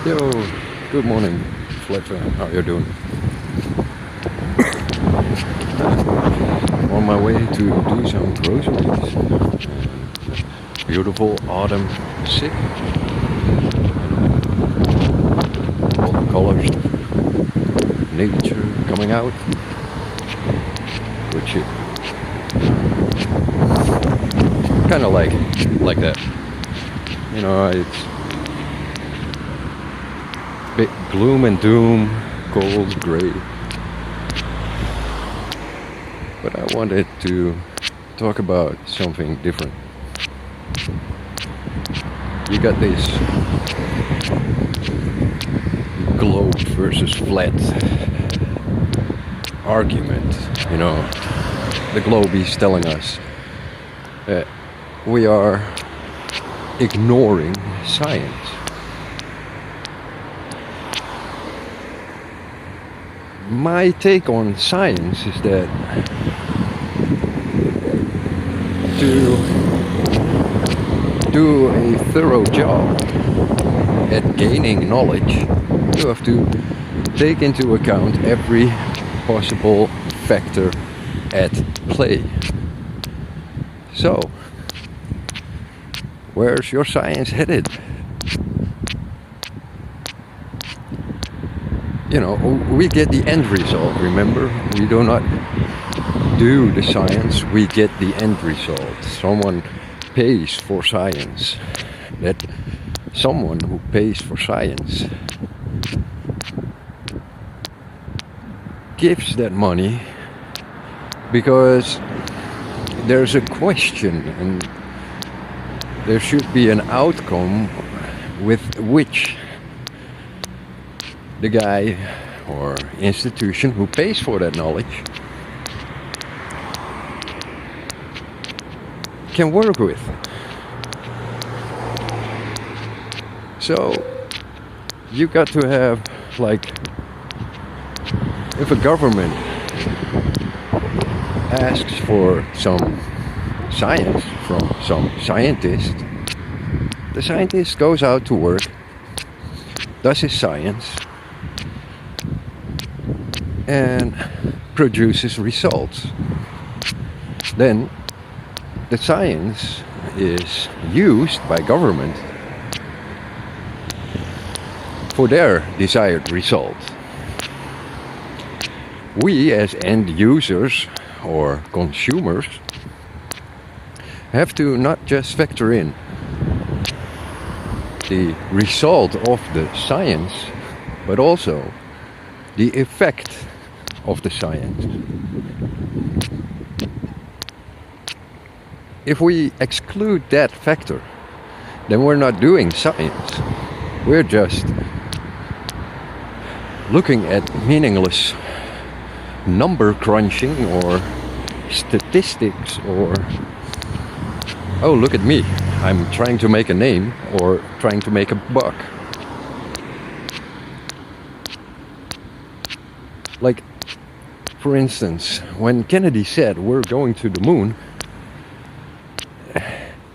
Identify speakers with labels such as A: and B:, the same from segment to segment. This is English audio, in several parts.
A: Yo, good morning, Fletcher. How you doing? On my way to do some groceries. Beautiful autumn city. All the colors, nature coming out. Good shit. Kind of like that. You know, it's bit gloom and doom, cold, gray. But I wanted to talk about something different. You got this globe versus flat argument. You know, the globe is telling us that we are ignoring science. My take on science is that to do a thorough job at gaining knowledge, you have to take into account every possible factor at play. So, where's your science headed? You know, we get the end result, remember? We do not do the science, we get the end result. Someone pays for science. That someone who pays for science gives that money because there's a question and there should be an outcome with which the guy or institution who pays for that knowledge can work with. So you got to have, like, if a government asks for some science from some scientist, the scientist goes out to work, does his science, and produces results. Then the science is used by government for their desired result. We as end users or consumers have to not just factor in the result of the science, but also the effect of the science. If we exclude that factor, then we're not doing science. We're just looking at meaningless number crunching or statistics or, oh, look at me, I'm trying to make a name or trying to make a buck. Like, for instance, when Kennedy said we're going to the moon,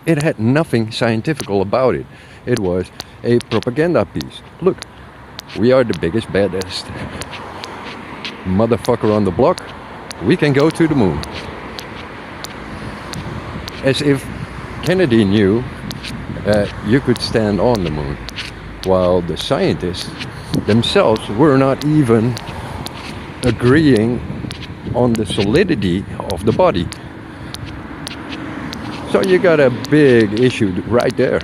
A: it had nothing scientific about it. It was a propaganda piece. Look, we are the biggest, baddest motherfucker on the block. We can go to the moon. As if Kennedy knew that you could stand on the moon, while the scientists themselves were not even agreeing on the solidity of the body. So you got a big issue right there.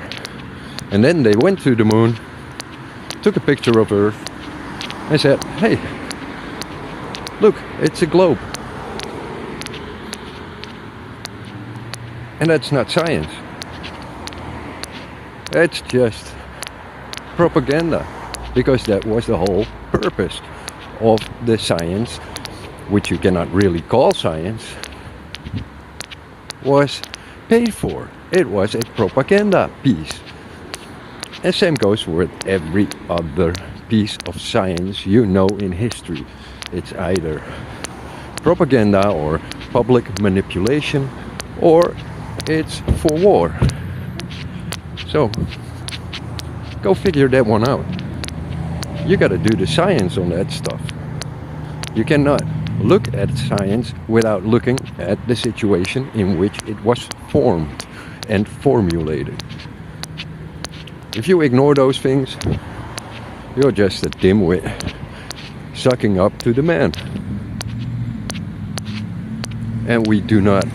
A: And then they went to the moon, took a picture of Earth, and said, hey, look, it's a globe. And that's not science. That's just propaganda, because that was the whole purpose of the science, which you cannot really call science, was paid for. It was a propaganda piece. And same goes with every other piece of science you know in history. It's either propaganda or public manipulation, or it's for war. So, go figure that one out. You gotta do the science on that stuff. You cannot look at science without looking at the situation in which it was formed and formulated. If you ignore those things, you're just a dimwit sucking up to the man. And we do not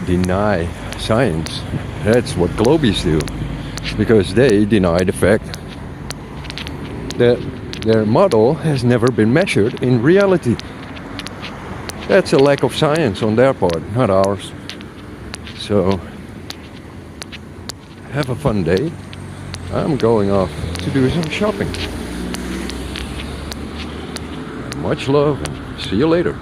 A: deny science. That's what Globies do, because they deny the fact that their model has never been measured in reality. That's a lack of science on their part, not ours. So, have a fun day. I'm going off to do some shopping. Much love and see you later.